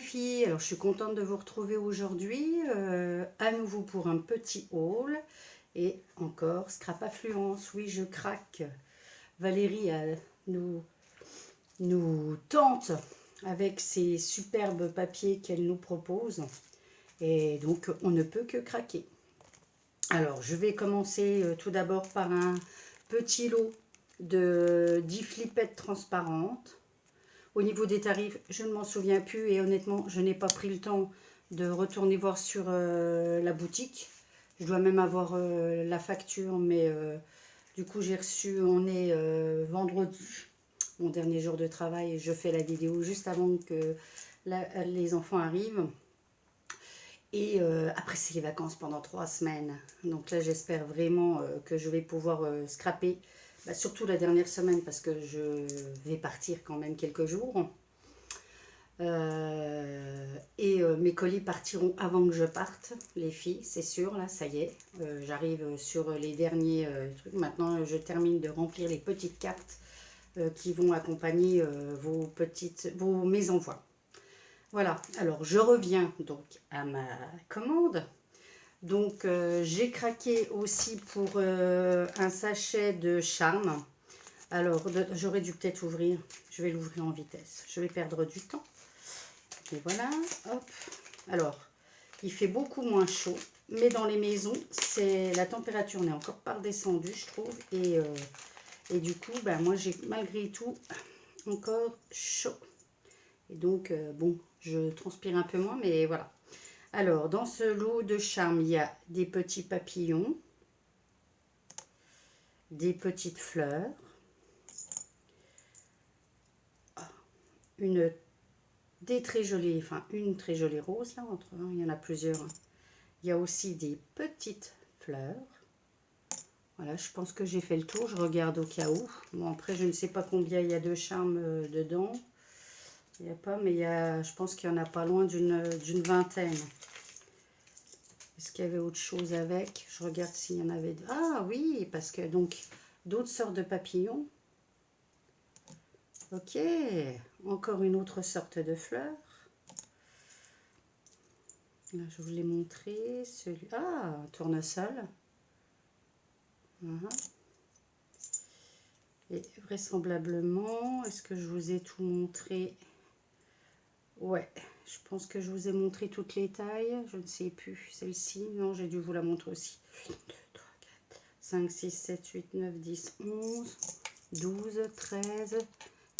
filles, alors je suis contente de vous retrouver aujourd'hui, à nouveau pour un petit haul et encore Scrap Affluence, oui je craque. Valérie nous tente avec ces superbes papiers qu'elle nous propose et donc on ne peut que craquer. Alors je vais commencer tout d'abord par un petit lot de 10 flippettes transparentes. Au niveau des tarifs, je ne m'en souviens plus et honnêtement, je n'ai pas pris le temps de retourner voir sur la boutique. Je dois même avoir la facture, mais du coup, j'ai reçu, on est vendredi, mon dernier jour de travail, et je fais la vidéo juste avant que les enfants arrivent. Et après, c'est les vacances pendant 3 semaines. Donc là, j'espère vraiment que je vais pouvoir scraper. Surtout la dernière semaine parce que je vais partir quand même quelques jours. Mes colis partiront avant que je parte, les filles, c'est sûr, là, ça y est. J'arrive sur les derniers trucs. Maintenant, je termine de remplir les petites cartes qui vont accompagner mes envois. Voilà, alors je reviens donc à ma commande. Donc j'ai craqué aussi pour un sachet de charme. Alors j'aurais dû peut-être ouvrir, je vais l'ouvrir en vitesse, je vais perdre du temps. Et voilà, hop. Alors il fait beaucoup moins chaud, mais dans les maisons, la température n'est encore pas redescendue, je trouve. Et du coup, moi j'ai malgré tout encore chaud. Et donc bon, je transpire un peu moins, mais voilà. Alors, dans ce lot de charme, il y a des petits papillons, des petites fleurs, une très jolie rose, là, il y en a plusieurs. Il y a aussi des petites fleurs. Voilà, je pense que j'ai fait le tour, je regarde au cas où. Bon, après, je ne sais pas combien il y a de charme dedans. Il n'y a pas, mais je pense qu'il y en a pas loin d'une vingtaine. Est-ce qu'il y avait autre chose avec? Je regarde s'il y en avait. Ah oui, parce que donc d'autres sortes de papillons. Ok, encore une autre sorte de fleur. Là, je vous l'ai montré. Ah, un tournesol. Voilà. Et vraisemblablement, est-ce que je vous ai tout montré? Ouais, je pense que je vous ai montré toutes les tailles. Je ne sais plus. Celle-ci, non, j'ai dû vous la montrer aussi. 1, 2, 3, 4, 5, 6, 7, 8, 9, 10, 11, 12, 13,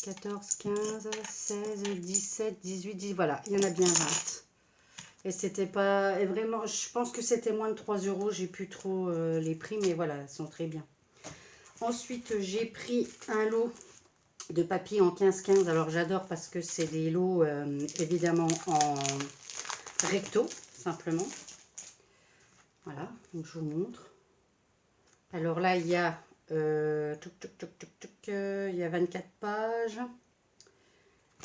14, 15, 16, 17, 18, 10. Voilà, il y en a bien 20. Et c'était pas... Et vraiment, je pense que c'était moins de 3 €. J'ai plus trop les prix, mais voilà, elles sont très bien. Ensuite, j'ai pris un lot de papier en 15-15. Alors j'adore parce que c'est des lots évidemment en recto simplement. Voilà, donc je vous montre. Alors là il y a il y a 24 pages.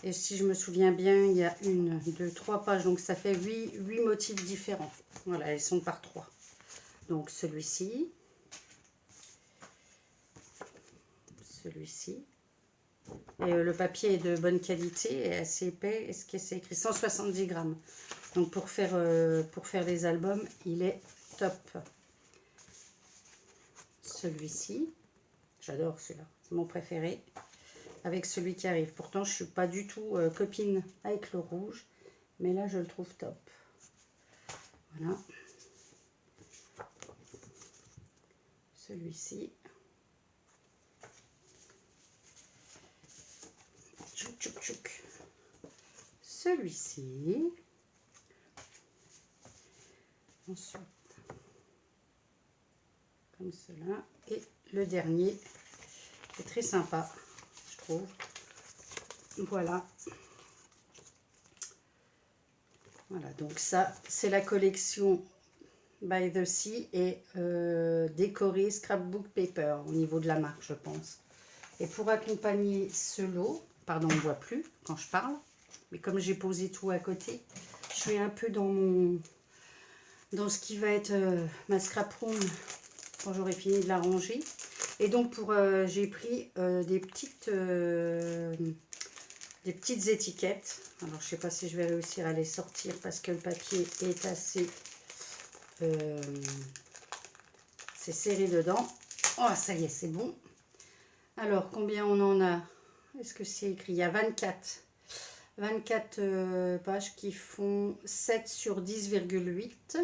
Et si je me souviens bien, il y a 1, 2, 3 pages. Donc ça fait 8 motifs différents. Voilà, elles sont par 3. Donc celui-ci. Celui-ci. Et le papier est de bonne qualité et assez épais. Est-ce que c'est écrit 170 grammes. Donc pour faire les albums, il est top. Celui-ci, j'adore celui-là, c'est mon préféré. Avec celui qui arrive. Pourtant, je ne suis pas du tout copine avec le rouge. Mais là, je le trouve top. Voilà. Celui-ci. Tchouk, tchouk, tchouk. Celui-ci. Ensuite, comme cela. Et le dernier, est très sympa, je trouve. Voilà. Voilà, donc ça, c'est la collection By the Sea et décorée Scrapbook Paper au niveau de la marque, je pense. Et pour accompagner ce lot, pardon, on ne voit plus quand je parle, mais comme j'ai posé tout à côté, je suis un peu dans ce qui va être ma scrap room quand j'aurai fini de la ranger. Et donc j'ai pris des petites des petites étiquettes. Alors, je sais pas si je vais réussir à les sortir parce que le papier est assez... c'est serré dedans. Oh, ça y est, c'est bon. Alors, combien on en a? Est-ce que c'est écrit? Il y a 24. 24 pages qui font 7 sur 10,8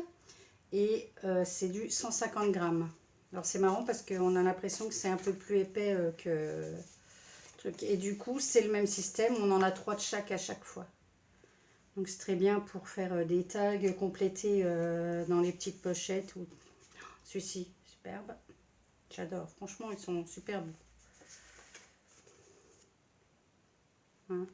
et c'est du 150 grammes. Alors c'est marrant parce qu'on a l'impression que c'est un peu plus épais que truc. Et du coup c'est le même système, on en a 3 de chaque à chaque fois. Donc c'est très bien pour faire des tags complétés dans les petites pochettes. Ou... Celui-ci, superbe. J'adore, franchement ils sont super beaux. Hein.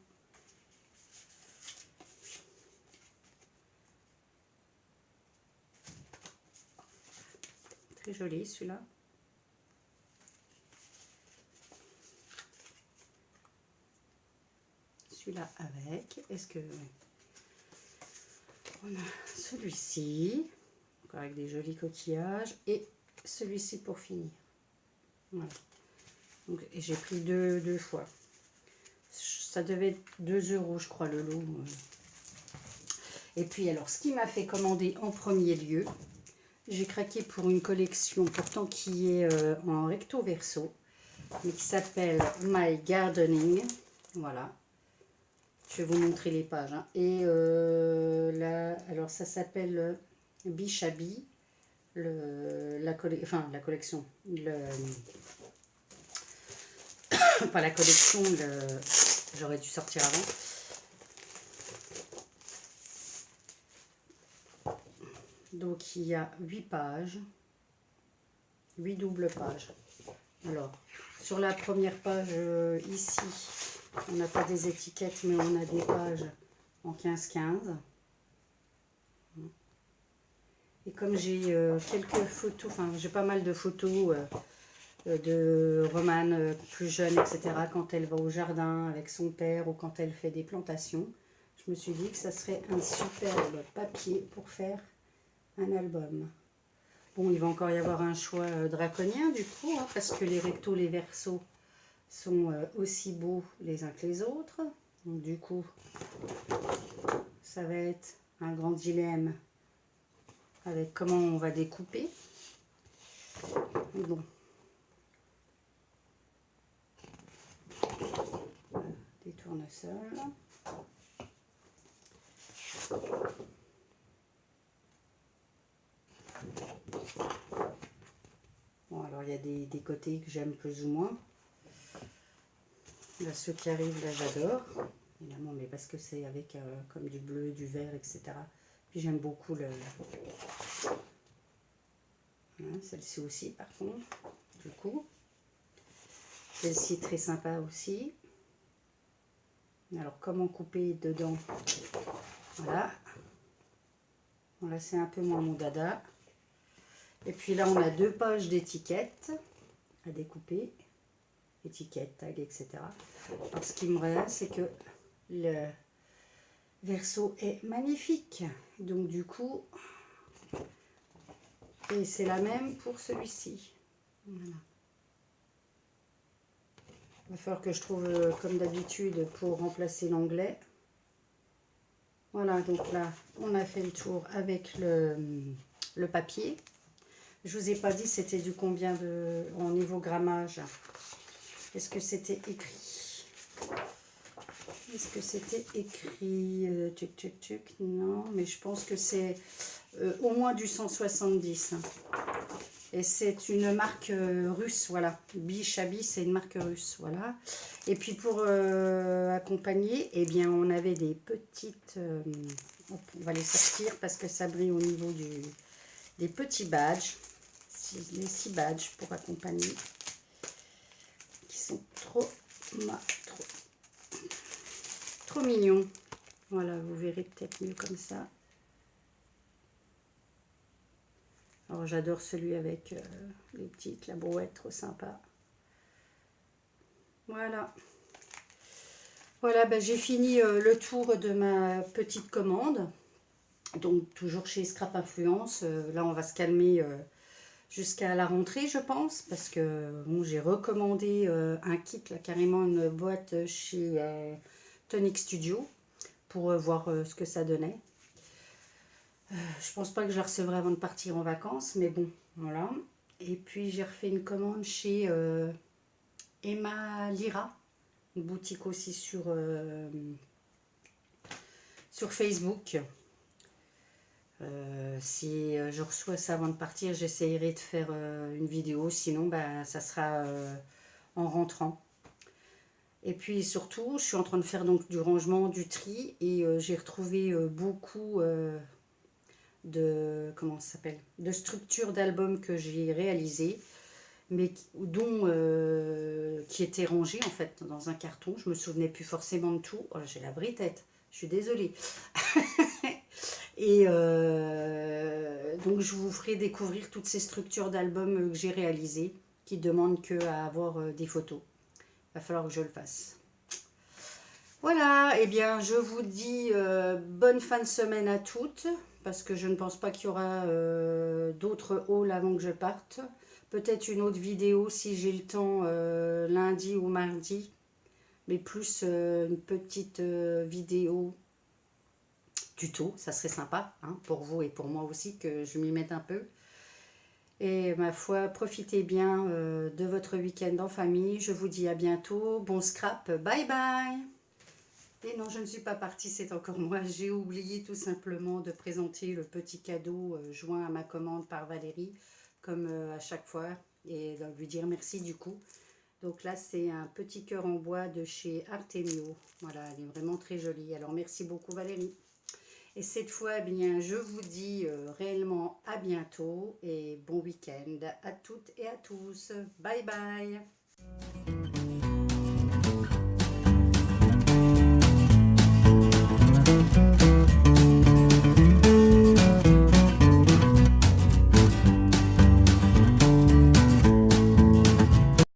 Très joli celui-là. Celui-là avec. Est-ce que on a celui-ci, encore avec des jolis coquillages, et celui-ci pour finir. Voilà. Donc, et j'ai pris deux fois. Ça devait être 2 € je crois le lot. Et puis alors ce qui m'a fait commander en premier lieu, j'ai craqué pour une collection pourtant qui est en recto verso, mais qui s'appelle My Gardening. Voilà. Je vais vous montrer les pages. Hein. Et là, alors ça s'appelle Bichabi, la collection. Pas la collection, j'aurais dû sortir avant. Donc il y a 8 pages, 8 doubles pages. Alors, sur la première page ici, on n'a pas des étiquettes, mais on a des pages en 15-15. Et comme j'ai quelques photos, enfin j'ai pas mal de photos de Romane plus jeune, etc., quand elle va au jardin avec son père ou quand elle fait des plantations, je me suis dit que ça serait un superbe papier pour faire un album. Bon, il va encore y avoir un choix draconien du coup, hein, parce que les rectos, les versos sont aussi beaux les uns que les autres. Donc du coup, ça va être un grand dilemme avec comment on va découper. Bon. Des tournesols. Bon, alors il y a des côtés que j'aime plus ou moins. Là, ceux qui arrivent, là, j'adore. Évidemment, mais parce que c'est avec comme du bleu, du vert, etc. Puis j'aime beaucoup le... Hein, celle-ci aussi, par contre, du coup. Celle-ci, très sympa aussi. Alors, comment couper dedans? Voilà. Bon, là, c'est un peu moins mon dada. Et puis là, on a 2 pages d'étiquettes à découper. Étiquettes, tags, etc. Alors, ce qui me reste, c'est que le verso est magnifique. Donc, du coup, et c'est la même pour celui-ci. Voilà. Il va falloir que je trouve, comme d'habitude, pour remplacer l'anglais. Voilà, donc là, on a fait le tour avec le papier. Je vous ai pas dit c'était du combien en niveau grammage. Est-ce que c'était écrit? Est-ce que c'était écrit? Non, mais je pense que c'est au moins du 170. Et c'est une marque russe, voilà. Bichabi, c'est une marque russe, voilà. Et puis pour accompagner, eh bien, on avait des petites... on va les sortir parce que ça brille au niveau des petits badges. Les 6 badges pour accompagner. Qui sont trop mignons. Voilà, vous verrez peut-être mieux comme ça. Alors j'adore celui avec les petites, la brouette, trop sympa. Voilà. Voilà, ben, j'ai fini le tour de ma petite commande. Donc toujours chez Scrap Influence. Là on va se calmer jusqu'à la rentrée je pense. Parce que bon, j'ai recommandé un kit, là, carrément une boîte chez Tonic Studio pour voir ce que ça donnait. Je pense pas que je la recevrai avant de partir en vacances, mais bon, voilà. Et puis j'ai refait une commande chez Emma Lira, une boutique aussi sur Facebook. Si je reçois ça avant de partir, j'essayerai de faire une vidéo, sinon ça sera en rentrant. Et puis surtout, je suis en train de faire donc du rangement, du tri, et j'ai retrouvé beaucoup comment ça s'appelle, de structures d'albums que j'ai réalisées, mais qui étaient rangées en fait dans un carton. Je me souvenais plus forcément de tout. Oh, j'ai la vraie tête, je suis désolée. Et donc je vous ferai découvrir toutes ces structures d'albums que j'ai réalisées, qui demandent qu'à avoir des photos. Il va falloir que je le fasse. Voilà, et bien je vous dis bonne fin de semaine à toutes, parce que je ne pense pas qu'il y aura d'autres hauls avant que je parte. Peut-être une autre vidéo si j'ai le temps lundi ou mardi, mais plus une petite vidéo tuto, ça serait sympa hein, pour vous et pour moi aussi, que je m'y mette un peu. Et ma foi, profitez bien de votre week-end en famille. Je vous dis à bientôt. Bon scrap, bye bye. Et non, je ne suis pas partie, c'est encore moi. J'ai oublié tout simplement de présenter le petit cadeau joint à ma commande par Valérie, comme à chaque fois, et de lui dire merci du coup. Donc là, c'est un petit cœur en bois de chez Artemio. Voilà, elle est vraiment très jolie. Alors, merci beaucoup Valérie. Et cette fois, eh bien, je vous dis réellement à bientôt et bon week-end à toutes et à tous. Bye bye.